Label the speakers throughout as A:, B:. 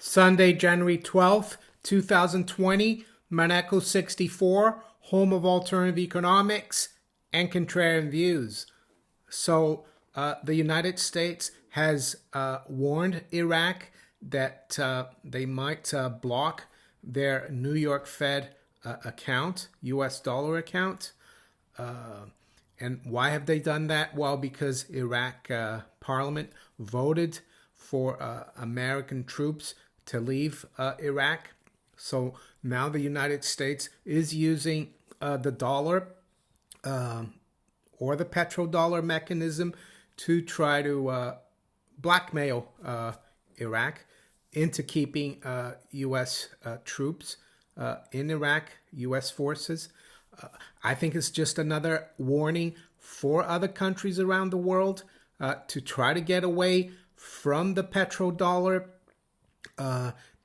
A: Sunday, January 12th, 2020, Maneco 64, home of alternative economics and contrarian views. So the United States has warned Iraq that they might block their New York Fed account, US dollar account. And why have they done that? Well, because Iraq Parliament voted for American troops to leave Iraq. So now the United States is using the dollar or the petrodollar mechanism to try to blackmail Iraq into keeping U.S. troops in Iraq, U.S. forces. I think it's just another warning for other countries around the world to try to get away from the petrodollar,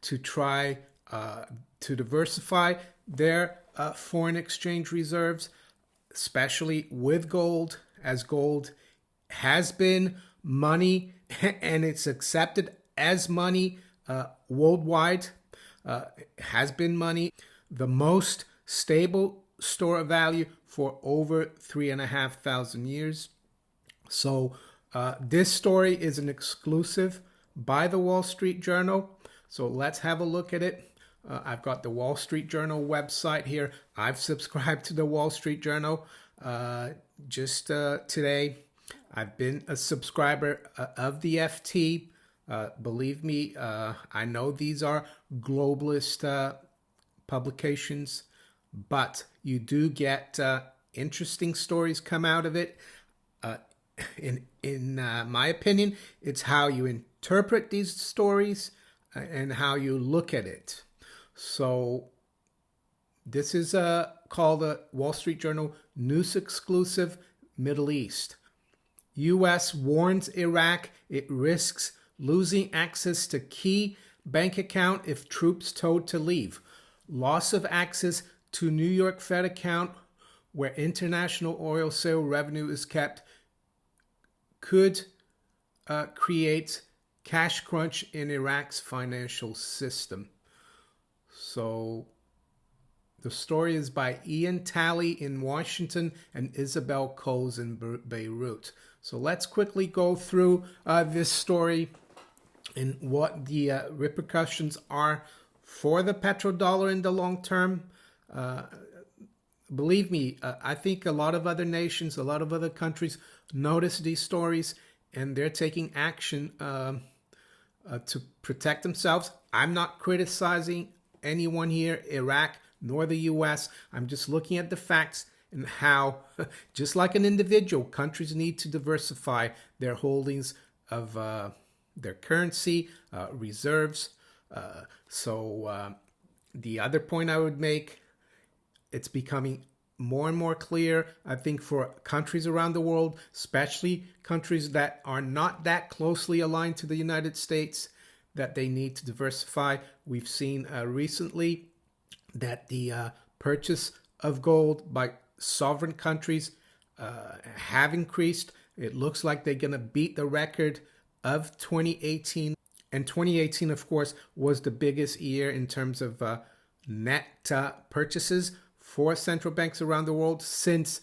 A: to try to diversify their foreign exchange reserves, especially with gold, as gold has been money and it's accepted as money worldwide, has been money, the most stable store of value for over 3,500 years. So this story is an exclusive by the Wall Street Journal. So let's have a look at it. I've got the Wall Street Journal website here. I've subscribed to the Wall Street Journal just today. I've been a subscriber of the FT. Believe me, I know these are globalist publications, but you do get interesting stories come out of it. In my opinion, it's how you interpret these stories and how you look at it. So this is called the Wall Street Journal News Exclusive Middle East. U.S. warns Iraq it risks losing access to key bank account if troops told to leave. Loss of access to New York Fed account where international oil sale revenue is kept could create cash crunch in Iraq's financial system. So the story is by Ian Talley in Washington and Isabel Coles in Beirut. So let's quickly go through this story and what the repercussions are for the petrodollar in the long term. Believe me, I think a lot of other nations, a lot of other countries notice these stories and they're taking action to protect themselves. I'm not criticizing anyone here, Iraq, nor the U.S. I'm just looking at the facts and how, just like an individual, countries need to diversify their holdings of their currency, reserves. So the other point I would make, it's becoming more and more clear, I think, for countries around the world, especially countries that are not that closely aligned to the United States, that they need to diversify. We've seen recently that the purchase of gold by sovereign countries have increased. It looks like they're going to beat the record of 2018. And 2018, of course, was the biggest year in terms of net purchases for central banks around the world since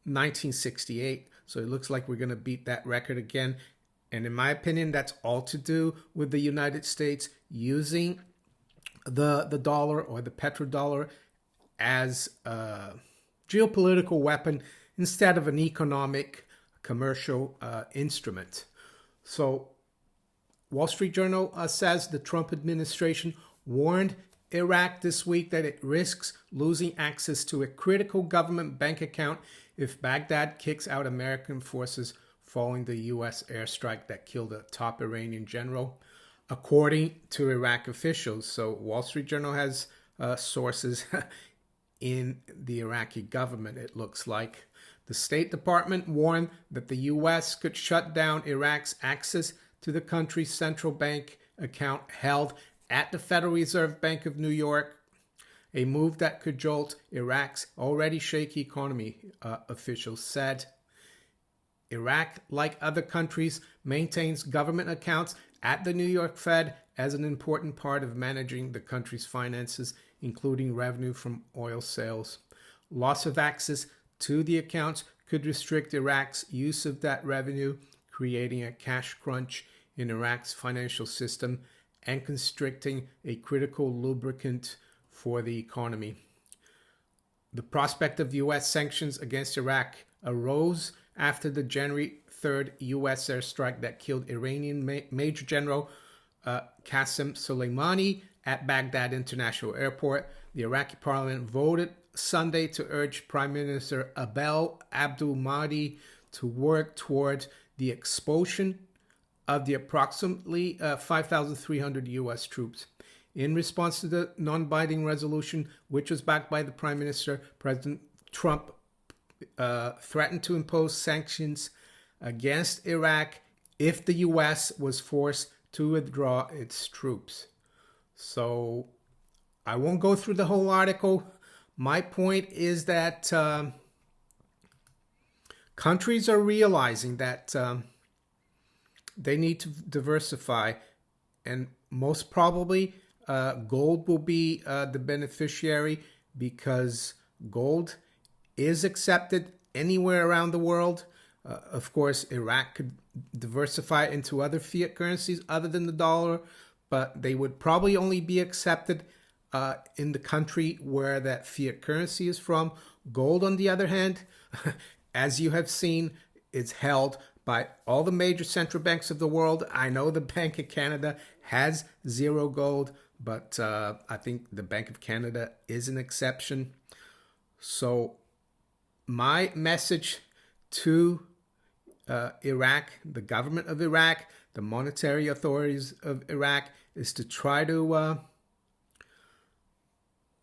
A: 1968. So it looks like we're going to beat that record again. And in my opinion, that's all to do with the United States using the dollar or the petrodollar as a geopolitical weapon instead of an economic, commercial instrument. So Wall Street Journal says the Trump administration warned Iraq this week that it risks losing access to a critical government bank account if Baghdad kicks out American forces following the U.S. airstrike that killed a top Iranian general, according to Iraq officials. So Wall Street Journal has sources in the Iraqi government, it looks like. The State Department warned that the U.S. could shut down Iraq's access to the country's central bank account held at the Federal Reserve Bank of New York, a move that could jolt Iraq's already shaky economy, officials said. Iraq, like other countries, maintains government accounts at the New York Fed as an important part of managing the country's finances, including revenue from oil sales. Loss of access to the accounts could restrict Iraq's use of that revenue, creating a cash crunch in Iraq's financial system and constricting a critical lubricant for the economy. The prospect of U.S. sanctions against Iraq arose after the January 3rd U.S. airstrike that killed Iranian Major General Qasem Soleimani at Baghdad International Airport. The Iraqi parliament voted Sunday to urge Prime Minister Abdel Abdul Mahdi to work toward the expulsion of the approximately 5,300 U.S. troops. In response to the non-binding resolution, which was backed by the Prime Minister, President Trump threatened to impose sanctions against Iraq if the U.S. was forced to withdraw its troops. So I won't go through the whole article. My point is that countries are realizing that they need to diversify, and most probably gold will be the beneficiary, because gold is accepted anywhere around the world. Of course, Iraq could diversify into other fiat currencies other than the dollar, but they would probably only be accepted in the country where that fiat currency is from. Gold, on the other hand, as you have seen, is held by all the major central banks of the world. I know the Bank of Canada has zero gold, but I think the Bank of Canada is an exception. So my message to Iraq, the government of Iraq, the monetary authorities of Iraq, is to try to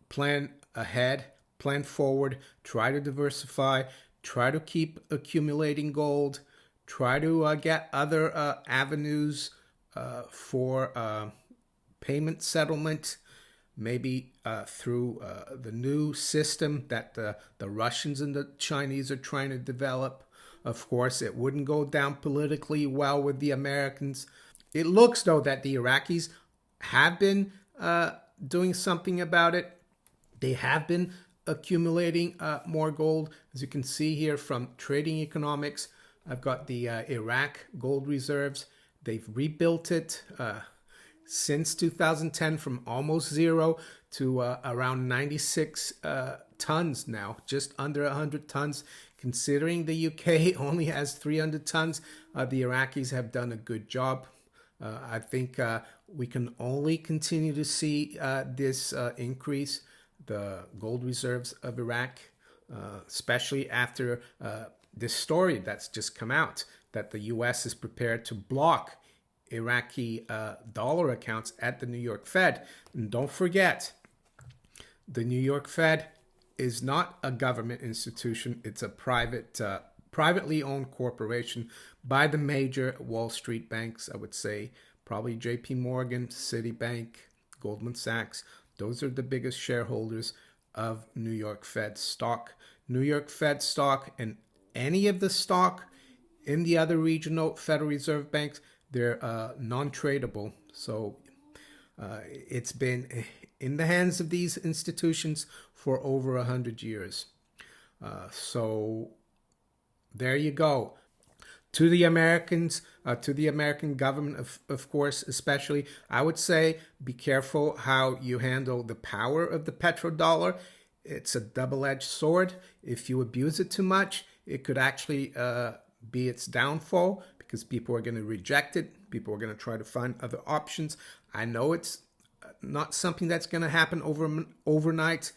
A: plan ahead, plan forward, try to diversify, try to keep accumulating gold, try to get other avenues for payment settlement, maybe through the new system that the Russians and the Chinese are trying to develop. Of course, it wouldn't go down politically well with the Americans. It looks, though, that the Iraqis have been doing something about it. They have been accumulating more gold. As you can see here from Trading Economics, I've got the Iraq gold reserves. They've rebuilt it since 2010 from almost zero to around 96 tons now, just under 100 tons. Considering the UK only has 300 tons, the Iraqis have done a good job. I think we can only continue to see this increase, the gold reserves of Iraq, especially after this story that's just come out that the US is prepared to block Iraqi dollar accounts at the New York Fed. And don't forget, the New York Fed is not a government institution. It's a privately owned corporation by the major Wall Street banks, I would say. Probably JP Morgan, Citibank, Goldman Sachs. Those are the biggest shareholders of New York Fed stock. New York Fed stock and any of the stock in the other regional Federal Reserve banks, they're non-tradable. So it's been in the hands of these institutions for over 100 years. So there you go. To the Americans, to the American government, of course, especially, I would say be careful how you handle the power of the petrodollar. It's a double-edged sword. If you abuse it too much, it could actually be its downfall, because people are going to reject it. People are going to try to find other options. I know it's not something that's going to happen overnight,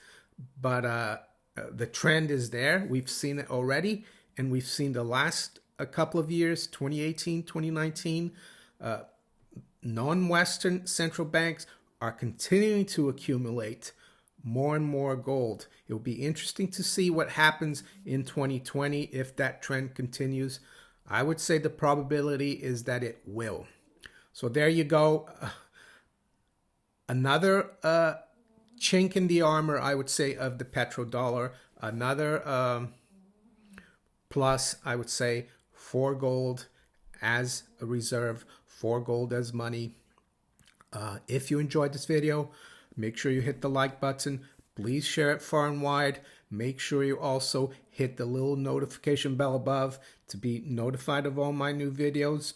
A: but the trend is there. We've seen it already, and we've seen the last a couple of years, 2018, 2019, non-Western central banks are continuing to accumulate more and more gold. It will be interesting to see what happens in 2020 if that trend continues. I would say the probability is that it will. So there you go. Another chink in the armor, I would say, of the petrodollar. Another plus, I would say, for gold as a reserve, for gold as money. If you enjoyed this video, make sure you hit the like button. Please share it far and wide. Make sure you also hit the little notification bell above to be notified of all my new videos.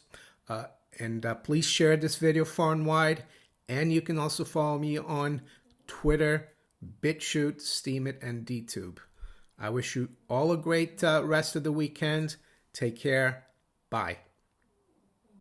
A: And please share this video far and wide. And you can also follow me on Twitter, BitChute, Steemit, and DTube. I wish you all a great rest of the weekend. Take care. Bye.